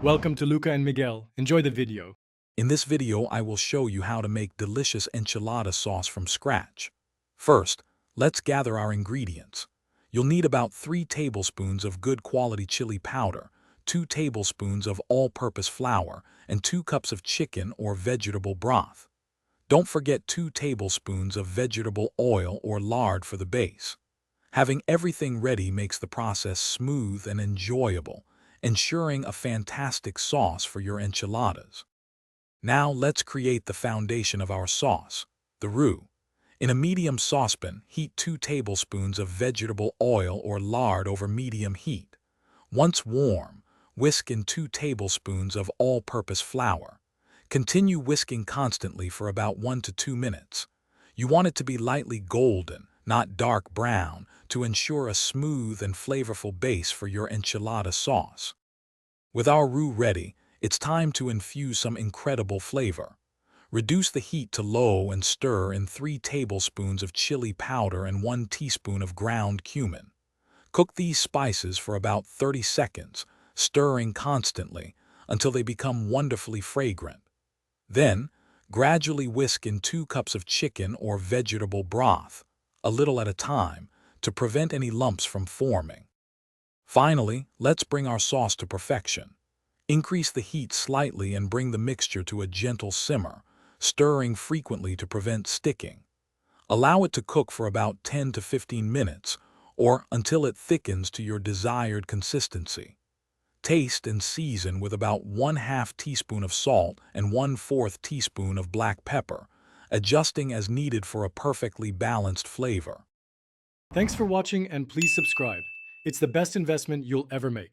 Welcome to Luca and Miguel. Enjoy the video. In this video, I will show you how to make delicious enchilada sauce from scratch. First, let's gather our ingredients. You'll need about 3 tablespoons of good quality chili powder, 2 tablespoons of all-purpose flour, and 2 cups of chicken or vegetable broth. Don't forget 2 tablespoons of vegetable oil or lard for the base. Having everything ready makes the process smooth and enjoyable, ensuring a fantastic sauce for your enchiladas. Now let's create the foundation of our sauce, the roux. In a medium saucepan, heat 2 tablespoons of vegetable oil or lard over medium heat. Once warm, whisk in 2 tablespoons of all-purpose flour. Continue whisking constantly for about 1 to 2 minutes. You want it to be lightly golden, not dark brown, to ensure a smooth and flavorful base for your enchilada sauce. With our roux ready, it's time to infuse some incredible flavor. Reduce the heat to low and stir in 3 tablespoons of chili powder and 1 teaspoon of ground cumin. Cook these spices for about 30 seconds, stirring constantly until they become wonderfully fragrant. Then, gradually whisk in 2 cups of chicken or vegetable broth, a little at a time, to prevent any lumps from forming. Finally, let's bring our sauce to perfection. Increase the heat slightly and bring the mixture to a gentle simmer, stirring frequently to prevent sticking. Allow it to cook for about 10 to 15 minutes, or until it thickens to your desired consistency. Taste and season with about 1/2 teaspoon of salt and 1/4 teaspoon of black pepper, adjusting as needed for a perfectly balanced flavor. Thanks for watching and please subscribe. It's the best investment you'll ever make.